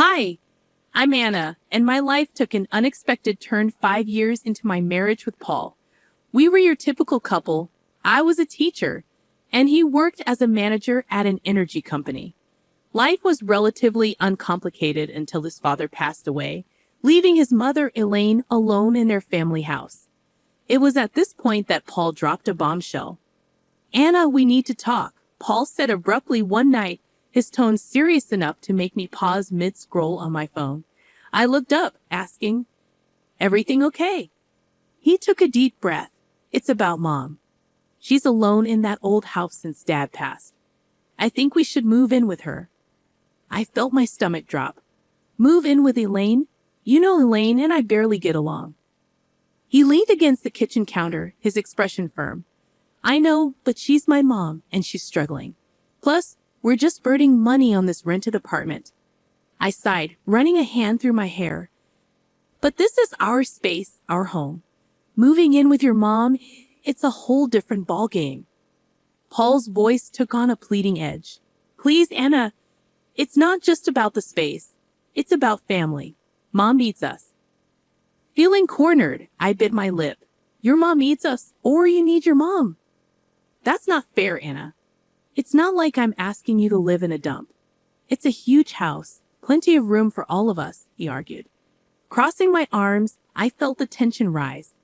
Hi, I'm Anna, and my life took an unexpected turn 5 years into my marriage with Paul. We were your typical couple. I was a teacher, and he worked as a manager at an energy company. Life was relatively uncomplicated until his father passed away, leaving his mother, Elaine, alone in their family house. It was at this point that Paul dropped a bombshell. Anna, we need to talk, Paul said abruptly one night, his tone serious enough to make me pause mid-scroll on my phone. I looked up, asking, "Everything okay?" He took a deep breath. "It's about Mom. She's alone in that old house since Dad passed. I think we should move in with her." I felt my stomach drop. Move in with Elaine? You know Elaine and I barely get along. He leaned against the kitchen counter, his expression firm. "I know, but she's my mom, and she's struggling. Plus, we're just burning money on this rented apartment." I sighed, running a hand through my hair. "But this is our space, our home. Moving in with your mom, it's a whole different ballgame." Paul's voice took on a pleading edge. "Please, Anna, it's not just about the space. It's about family. Mom needs us." Feeling cornered, I bit my lip. "Your mom needs us, or you need your mom." "That's not fair, Anna. It's not like I'm asking you to live in a dump. It's a huge house, plenty of room for all of us," he argued. Crossing my arms, I felt the tension rise.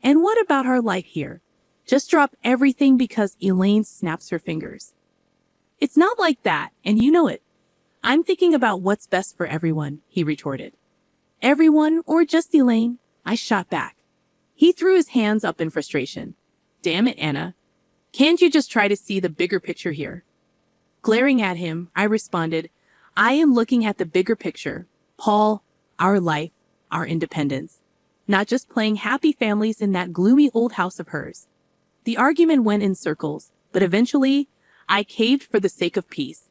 "And what about our life here? Just drop everything because Elaine snaps her fingers." "It's not like that, and you know it. I'm thinking about what's best for everyone," he retorted. "Everyone or just Elaine?" I shot back. He threw his hands up in frustration. "Damn it, Anna. Can't you just try to see the bigger picture here?" Glaring at him, I responded, "I am looking at the bigger picture. Paul, our life, our independence. Not just playing happy families in that gloomy old house of hers." The argument went in circles, but eventually, I caved for the sake of peace.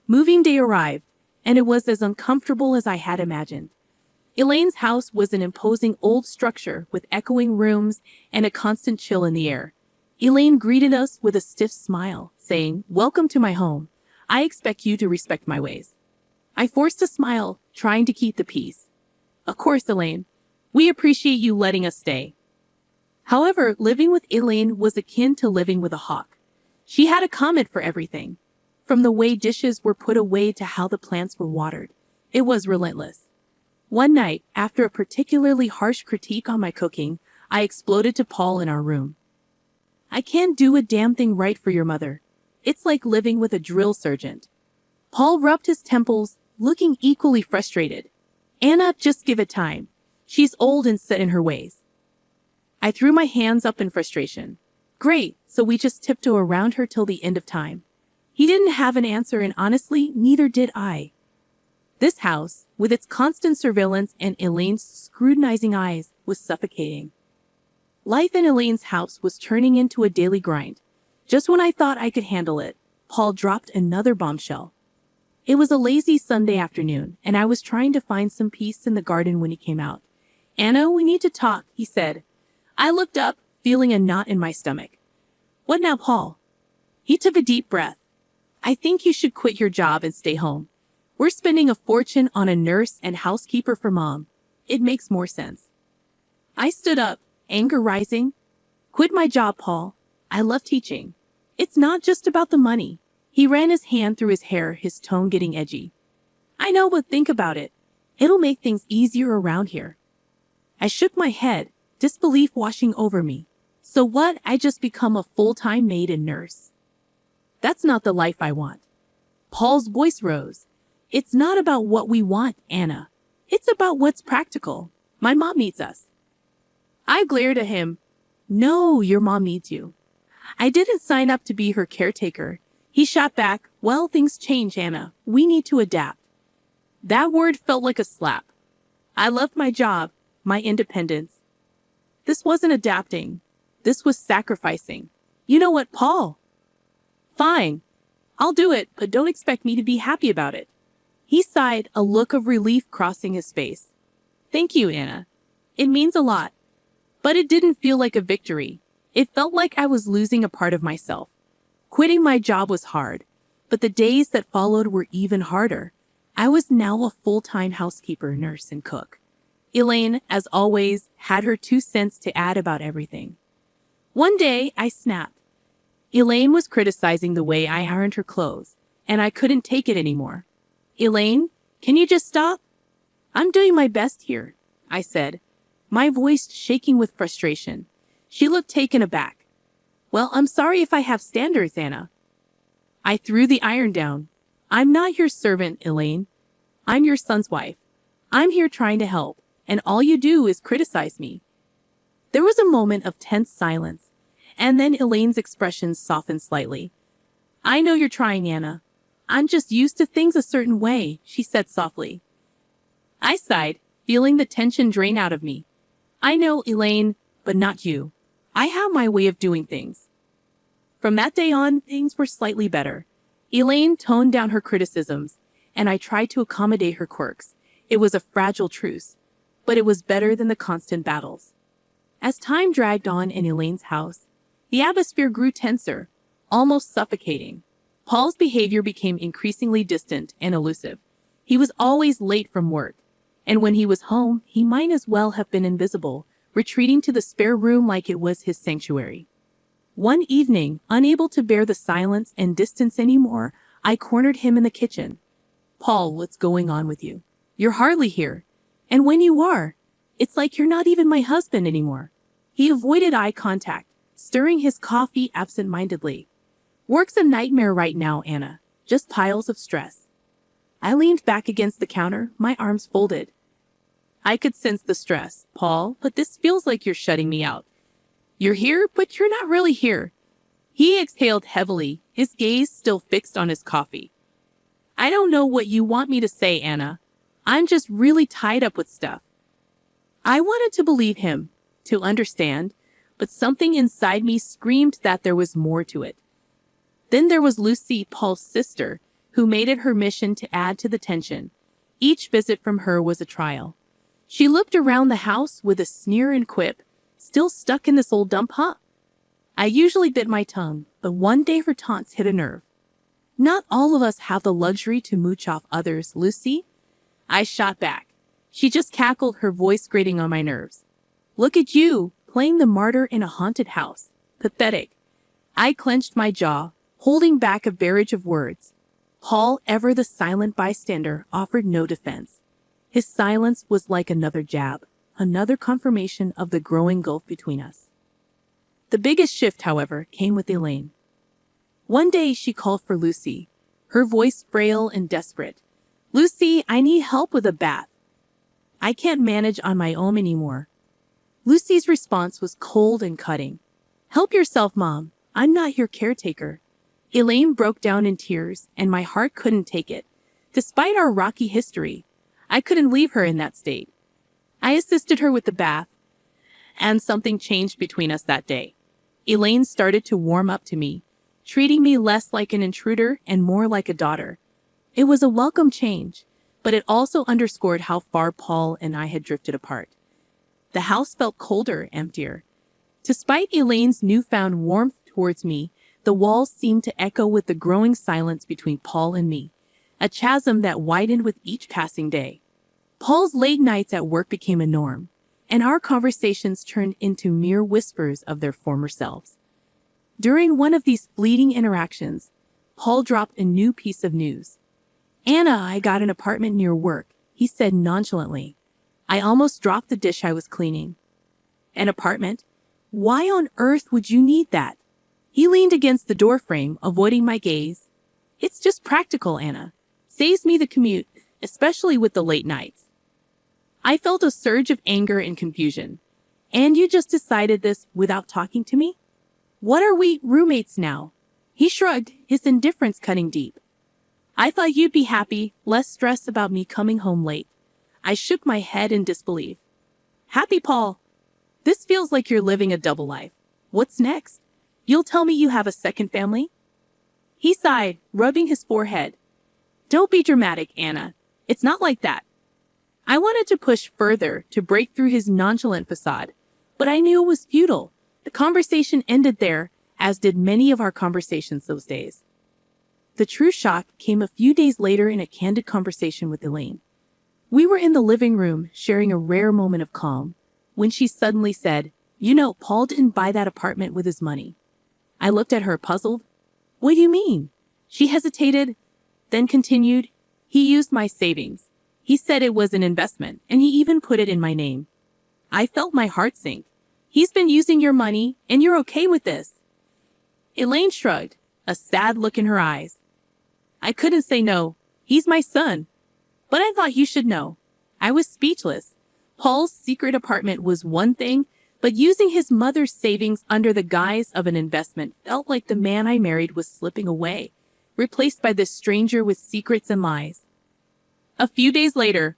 Moving day arrived, and it was as uncomfortable as I had imagined. Elaine's house was an imposing old structure with echoing rooms and a constant chill in the air. Elaine greeted us with a stiff smile, saying, "Welcome to my home. I expect you to respect my ways." I forced a smile, trying to keep the peace. "Of course, Elaine. We appreciate you letting us stay." However, living with Elaine was akin to living with a hawk. She had a comment for everything. From the way dishes were put away to how the plants were watered. It was relentless. One night, after a particularly harsh critique on my cooking, I exploded to Paul in our room. "I can't do a damn thing right for your mother. It's like living with a drill sergeant." Paul rubbed his temples, looking equally frustrated. "Anna, just give it time. She's old and set in her ways." I threw my hands up in frustration. "Great, so we just tiptoe around her till the end of time." He didn't have an answer, and honestly, neither did I. This house, with its constant surveillance and Elaine's scrutinizing eyes, was suffocating. Life in Elaine's house was turning into a daily grind. Just when I thought I could handle it, Paul dropped another bombshell. It was a lazy Sunday afternoon, and I was trying to find some peace in the garden when he came out. "Anna, we need to talk," he said. I looked up, feeling a knot in my stomach. "What now, Paul?" He took a deep breath. "I think you should quit your job and stay home. We're spending a fortune on a nurse and housekeeper for Mom. It makes more sense." I stood up, anger rising. "Quit my job, Paul. I love teaching. It's not just about the money." He ran his hand through his hair, his tone getting edgy. "I know, but think about it. It'll make things easier around here." I shook my head, disbelief washing over me. "So what? I just become a full-time maid and nurse? That's not the life I want." Paul's voice rose. "It's not about what we want, Anna. It's about what's practical. My mom needs us." I glared at him. "No, your mom needs you. I didn't sign up to be her caretaker." He shot back, "Well, things change, Anna. We need to adapt." That word felt like a slap. I loved my job, my independence. This wasn't adapting. This was sacrificing. "You know what, Paul? Fine. I'll do it, but don't expect me to be happy about it." He sighed, a look of relief crossing his face. "Thank you, Anna. It means a lot." But it didn't feel like a victory. It felt like I was losing a part of myself. Quitting my job was hard, but the days that followed were even harder. I was now a full-time housekeeper, nurse, and cook. Elaine, as always, had her 2 cents to add about everything. One day, I snapped. Elaine was criticizing the way I ironed her clothes, and I couldn't take it anymore. Elaine, can you just stop? I'm doing my best here, I said, my voice shaking with frustration. She looked taken aback. Well, I'm sorry if I have standards, Anna. I threw the iron down. I'm not your servant, Elaine. I'm your son's wife. I'm here trying to help, and all you do is criticize me. There was a moment of tense silence, and then Elaine's expression softened slightly. I know you're trying, Anna. I'm just used to things a certain way, she said softly. I sighed, feeling the tension drain out of me. I know, Elaine, but not you. I have my way of doing things. From that day on, things were slightly better. Elaine toned down her criticisms, and I tried to accommodate her quirks. It was a fragile truce, but it was better than the constant battles. As time dragged on in Elaine's house, the atmosphere grew tenser, almost suffocating. Paul's behavior became increasingly distant and elusive. He was always late from work, and when he was home, he might as well have been invisible, retreating to the spare room like it was his sanctuary. One evening, unable to bear the silence and distance anymore, I cornered him in the kitchen. Paul, what's going on with you? You're hardly here. And when you are, it's like you're not even my husband anymore. He avoided eye contact, stirring his coffee absent-mindedly. Work's a nightmare right now, Anna. Just piles of stress. I leaned back against the counter, my arms folded. I could sense the stress, Paul, but this feels like you're shutting me out. You're here, but you're not really here. He exhaled heavily, his gaze still fixed on his coffee. I don't know what you want me to say, Anna. I'm just really tied up with stuff. I wanted to believe him, to understand, but something inside me screamed that there was more to it. Then there was Lucy, Paul's sister, who made it her mission to add to the tension. Each visit from her was a trial. She looked around the house with a sneer and quip, still stuck in this old dump, huh? I usually bit my tongue, but one day her taunts hit a nerve. Not all of us have the luxury to mooch off others, Lucy. I shot back. She just cackled, her voice grating on my nerves. Look at you, playing the martyr in a haunted house. Pathetic. I clenched my jaw, holding back a barrage of words. Paul, ever the silent bystander, offered no defense. His silence was like another jab, another confirmation of the growing gulf between us. The biggest shift, however, came with Elaine. One day she called for Lucy, her voice frail and desperate. Lucy, I need help with a bath. I can't manage on my own anymore. Lucy's response was cold and cutting. Help yourself, Mom. I'm not your caretaker. Elaine broke down in tears, and my heart couldn't take it. Despite our rocky history, I couldn't leave her in that state. I assisted her with the bath, and something changed between us that day. Elaine started to warm up to me, treating me less like an intruder and more like a daughter. It was a welcome change, but it also underscored how far Paul and I had drifted apart. The house felt colder, emptier. Despite Elaine's newfound warmth towards me, the walls seemed to echo with the growing silence between Paul and me, a chasm that widened with each passing day. Paul's late nights at work became a norm, and our conversations turned into mere whispers of their former selves. During one of these fleeting interactions, Paul dropped a new piece of news. Anna, I got an apartment near work, he said nonchalantly. I almost dropped the dish I was cleaning. An apartment? Why on earth would you need that? He leaned against the doorframe, avoiding my gaze. It's just practical, Anna. Saves me the commute, especially with the late nights. I felt a surge of anger and confusion. And you just decided this without talking to me? What are we, roommates now? He shrugged, his indifference cutting deep. I thought you'd be happy, less stressed about me coming home late. I shook my head in disbelief. Happy, Paul? This feels like you're living a double life. What's next? You'll tell me you have a second family? He sighed, rubbing his forehead. Don't be dramatic, Anna. It's not like that. I wanted to push further to break through his nonchalant facade, but I knew it was futile. The conversation ended there, as did many of our conversations those days. The true shock came a few days later in a candid conversation with Elaine. We were in the living room, sharing a rare moment of calm, when she suddenly said, "You know, Paul didn't buy that apartment with his money." I looked at her, puzzled. "What do you mean?" She hesitated, then continued, "He used my savings. He said it was an investment, and he even put it in my name." I felt my heart sink. "He's been using your money, and you're okay with this?" Elaine shrugged, a sad look in her eyes. "I couldn't say no. He's my son. But I thought you should know." I was speechless. Paul's secret apartment was one thing, but using his mother's savings under the guise of an investment felt like the man I married was slipping away, replaced by this stranger with secrets and lies. A few days later,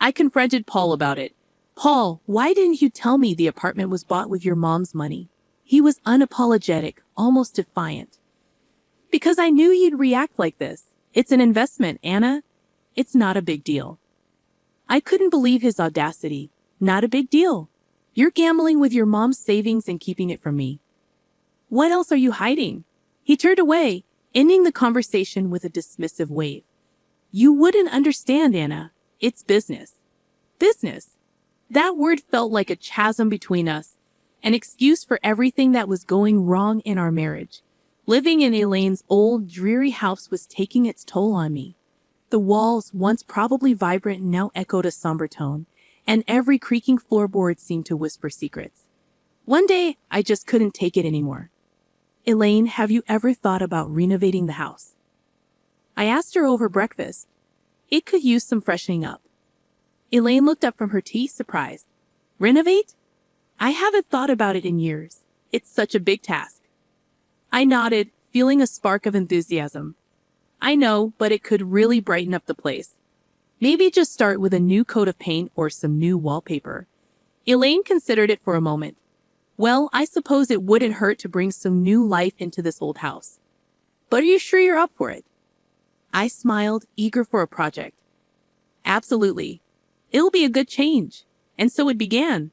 I confronted Paul about it. "Paul, why didn't you tell me the apartment was bought with your mom's money?" He was unapologetic, almost defiant. "Because I knew you'd react like this. It's an investment, Anna. It's not a big deal." I couldn't believe his audacity. "Not a big deal. You're gambling with your mom's savings and keeping it from me. What else are you hiding?" He turned away, ending the conversation with a dismissive wave. "You wouldn't understand, Anna. It's business." Business. That word felt like a chasm between us, an excuse for everything that was going wrong in our marriage. Living in Elaine's old, dreary house was taking its toll on me. The walls, once probably vibrant, now echoed a somber tone, and every creaking floorboard seemed to whisper secrets. One day, I just couldn't take it anymore. "Elaine, have you ever thought about renovating the house?" I asked her over breakfast. It could use some freshening up. Elaine looked up from her tea, surprised. "Renovate? I haven't thought about it in years. It's such a big task." I nodded, feeling a spark of enthusiasm. "I know, but it could really brighten up the place. Maybe just start with a new coat of paint or some new wallpaper." Elaine considered it for a moment. "Well, I suppose it wouldn't hurt to bring some new life into this old house. But are you sure you're up for it?" I smiled, eager for a project. "Absolutely. It'll be a good change." And so it began.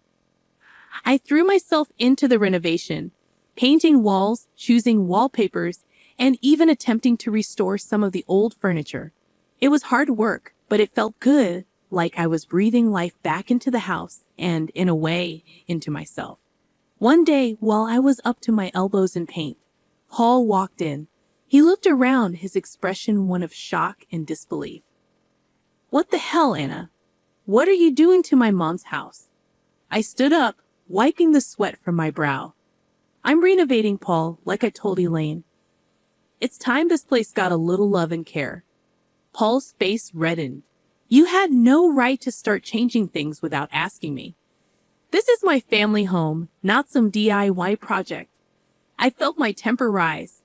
I threw myself into the renovation, painting walls, choosing wallpapers, and even attempting to restore some of the old furniture. It was hard work, but it felt good, like I was breathing life back into the house and, in a way, into myself. One day, while I was up to my elbows in paint, Paul walked in. He looked around, his expression one of shock and disbelief. "What the hell, Anna? What are you doing to my mom's house?" I stood up, wiping the sweat from my brow. "I'm renovating, Paul, like I told Elaine. It's time this place got a little love and care." Paul's face reddened. "You had no right to start changing things without asking me. This is my family home, not some DIY project." I felt my temper rise.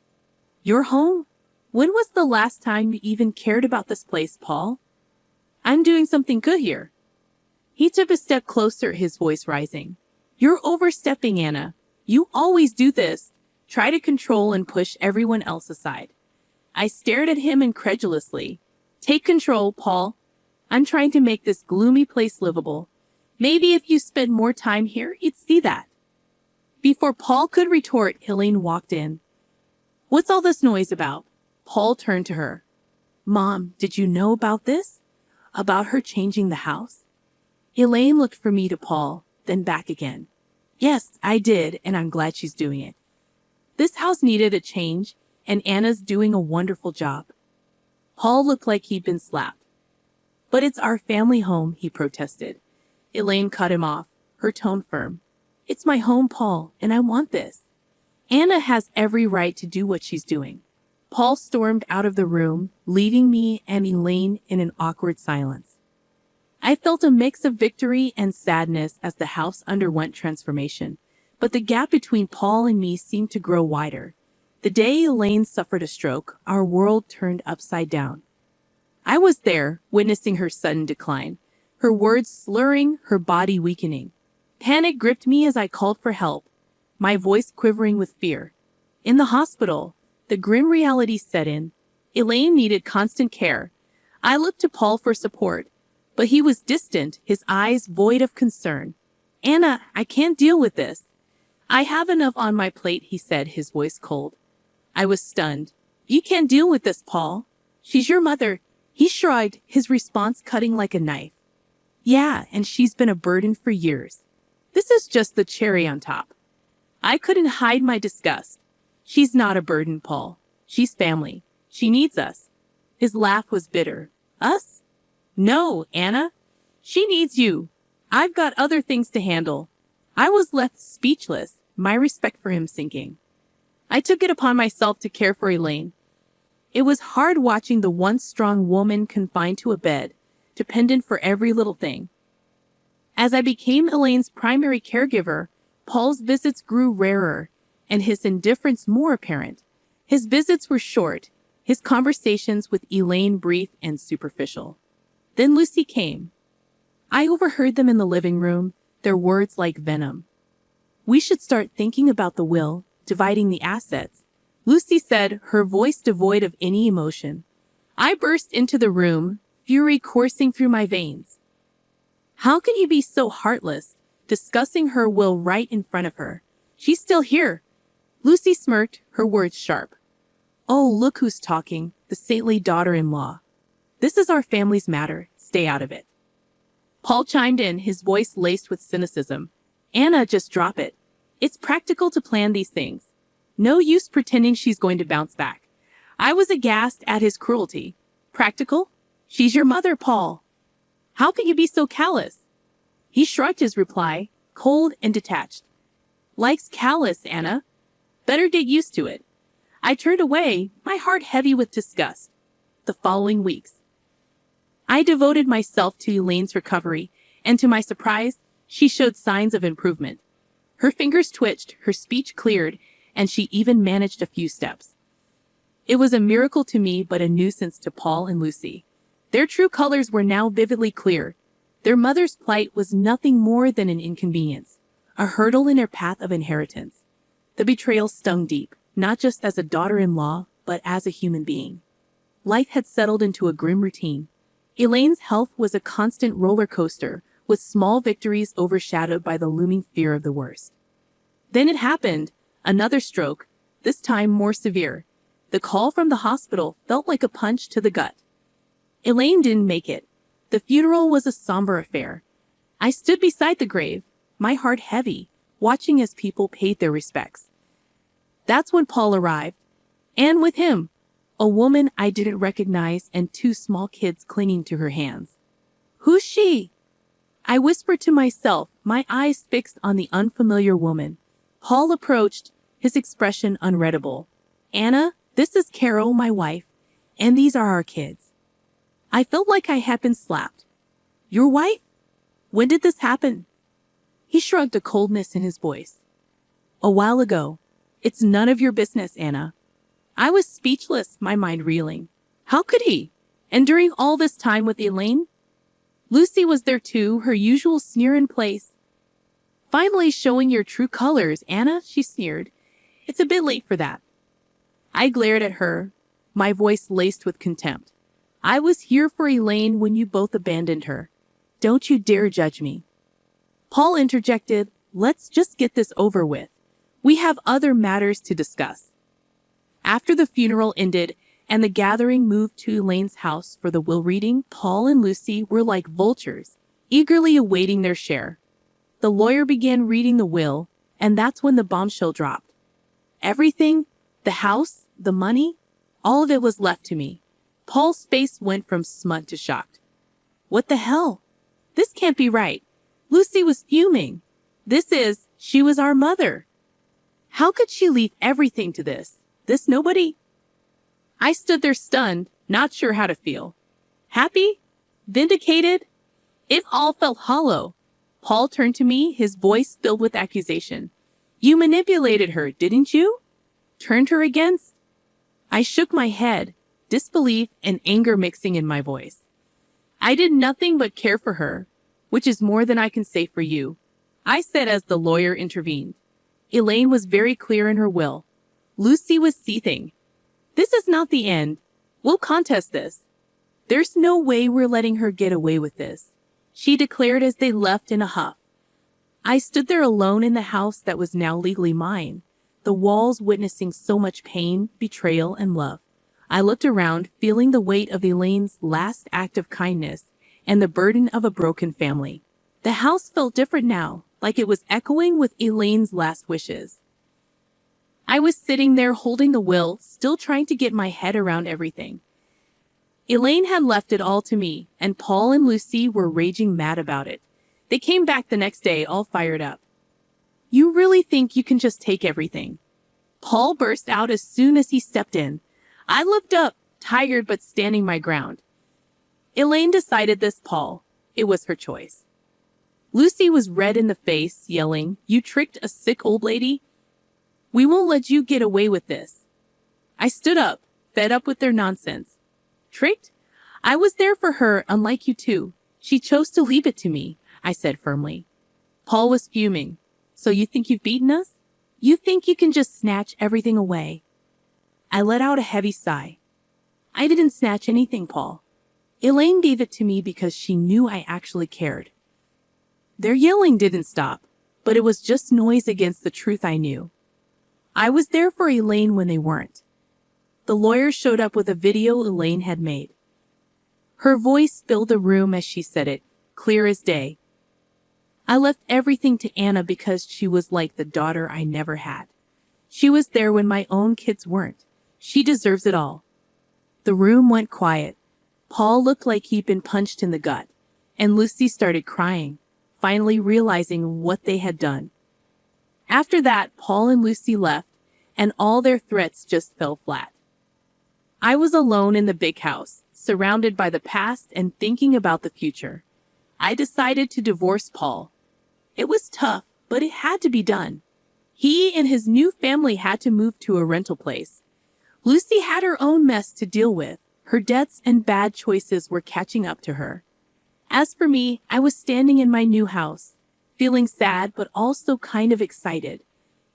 "Your home? When was the last time you even cared about this place, Paul? I'm doing something good here." He took a step closer, his voice rising. "You're overstepping, Anna. You always do this. Try to control and push everyone else aside." I stared at him incredulously. "Take control, Paul. I'm trying to make this gloomy place livable. Maybe if you spent more time here, you'd see that." Before Paul could retort, Elaine walked in. "What's all this noise about?" Paul turned to her. "Mom, did you know about this? About her changing the house?" Elaine looked from me to Paul, then back again. "Yes, I did, and I'm glad she's doing it. This house needed a change, and Anna's doing a wonderful job." Paul looked like he'd been slapped. "But it's our family home," he protested. Elaine cut him off, her tone firm. "It's my home, Paul, and I want this. Anna has every right to do what she's doing." Paul stormed out of the room, leaving me and Elaine in an awkward silence. I felt a mix of victory and sadness as the house underwent transformation, but the gap between Paul and me seemed to grow wider. The day Elaine suffered a stroke, our world turned upside down. I was there, witnessing her sudden decline, her words slurring, her body weakening. Panic gripped me as I called for help, my voice quivering with fear. In the hospital, the grim reality set in. Elaine needed constant care. I looked to Paul for support, but he was distant, his eyes void of concern. "Anna, I can't deal with this." "I have enough on my plate," he said, his voice cold. I was stunned. You can't deal with this, Paul. She's your mother. He shrugged, his response cutting like a knife. Yeah, and she's been a burden for years. This is just the cherry on top. I couldn't hide my disgust. She's not a burden, Paul. She's family. She needs us. His laugh was bitter. Us? No, Anna. She needs you. I've got other things to handle. I was left speechless, my respect for him sinking. I took it upon myself to care for Elaine. It was hard watching the once strong woman confined to a bed, dependent for every little thing. As I became Elaine's primary caregiver, Paul's visits grew rarer, and his indifference more apparent. His visits were short, his conversations with Elaine brief and superficial. Then Lucy came. I overheard them in the living room, their words like venom. We should start thinking about the will, dividing the assets, Lucy said, her voice devoid of any emotion. I burst into the room, fury coursing through my veins. How could he be so heartless, discussing her will right in front of her? She's still here. Lucy smirked, her words sharp. Oh, look who's talking, the saintly daughter-in-law. This is our family's matter, stay out of it. Paul chimed in, his voice laced with cynicism. Anna, just drop it. It's practical to plan these things. No use pretending she's going to bounce back. I was aghast at his cruelty. Practical? She's your mother, Paul. How could you be so callous? He shrugged his reply, cold and detached. Like's callous, Anna. Better get used to it. I turned away, my heart heavy with disgust. The following weeks, I devoted myself to Elaine's recovery, and to my surprise, she showed signs of improvement. Her fingers twitched, her speech cleared, and she even managed a few steps. It was a miracle to me, but a nuisance to Paul and Lucy. Their true colors were now vividly clear. Their mother's plight was nothing more than an inconvenience, a hurdle in their path of inheritance. The betrayal stung deep, not just as a daughter-in-law, but as a human being. Life had settled into a grim routine. Elaine's health was a constant roller coaster, with small victories overshadowed by the looming fear of the worst. Then it happened, another stroke, this time more severe. The call from the hospital felt like a punch to the gut. Elaine didn't make it. The funeral was a somber affair. I stood beside the grave, my heart heavy, watching as people paid their respects. That's when Paul arrived, and with him, a woman I didn't recognize and two small kids clinging to her hands. Who's she? I whispered to myself, my eyes fixed on the unfamiliar woman. Paul approached, his expression unreadable. Anna, this is Carol, my wife, and these are our kids. I felt like I had been slapped. Your wife? When did this happen? He shrugged, a coldness in his voice. A while ago. It's none of your business, Anna. I was speechless, my mind reeling. How could he? And during all this time with Elaine? Lucy was there too, her usual sneer in place. Finally showing your true colors, Anna, she sneered. It's a bit late for that. I glared at her, my voice laced with contempt. I was here for Elaine when you both abandoned her. Don't you dare judge me. Paul interjected, let's just get this over with. We have other matters to discuss. After the funeral ended and the gathering moved to Elaine's house for the will reading, Paul and Lucy were like vultures, eagerly awaiting their share. The lawyer began reading the will, and that's when the bombshell dropped. Everything, the house, the money, all of it was left to me. Paul's face went from smug to shocked. What the hell? This can't be right. Lucy was fuming. She was our mother. How could she leave everything to this nobody? I stood there stunned, not sure how to feel. Happy? Vindicated? It all felt hollow. Paul turned to me, his voice filled with accusation. You manipulated her, didn't you? Turned her against? I shook my head, disbelief and anger mixing in my voice. I did nothing but care for her, which is more than I can say for you, I said as the lawyer intervened. Elaine was very clear in her will. Lucy was seething. This is not the end. We'll contest this. There's no way we're letting her get away with this, she declared as they left in a huff. I stood there alone in the house that was now legally mine, the walls witnessing so much pain, betrayal, and love. I looked around, feeling the weight of Elaine's last act of kindness and the burden of a broken family. The house felt different now, like it was echoing with Elaine's last wishes. I was sitting there holding the will, still trying to get my head around everything. Elaine had left it all to me, and Paul and Lucy were raging mad about it. They came back the next day all fired up. "You really think you can just take everything?" Paul burst out as soon as he stepped in. I looked up, tired but standing my ground. Elaine decided this, Paul. It was her choice. Lucy was red in the face, yelling, "You tricked a sick old lady? We won't let you get away with this." I stood up, fed up with their nonsense. "Tricked? I was there for her, unlike you two. She chose to leave it to me," I said firmly. Paul was fuming. "So you think you've beaten us? You think you can just snatch everything away?" I let out a heavy sigh. "I didn't snatch anything, Paul. Elaine gave it to me because she knew I actually cared." Their yelling didn't stop, but it was just noise against the truth I knew. I was there for Elaine when they weren't. The lawyer showed up with a video Elaine had made. Her voice filled the room as she said it, clear as day. "I left everything to Anna because she was like the daughter I never had. She was there when my own kids weren't. She deserves it all." The room went quiet. Paul looked like he'd been punched in the gut, and Lucy started crying, finally realizing what they had done. After that, Paul and Lucy left, and all their threats just fell flat. I was alone in the big house, surrounded by the past and thinking about the future. I decided to divorce Paul. It was tough, but it had to be done. He and his new family had to move to a rental place. Lucy had her own mess to deal with. Her debts and bad choices were catching up to her. As for me, I was standing in my new house, feeling sad but also kind of excited.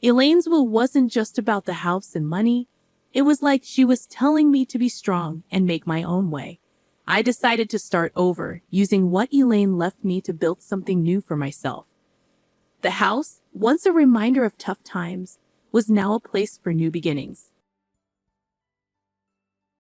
Elaine's will wasn't just about the house and money. It was like she was telling me to be strong and make my own way. I decided to start over, using what Elaine left me to build something new for myself. The house, once a reminder of tough times, was now a place for new beginnings.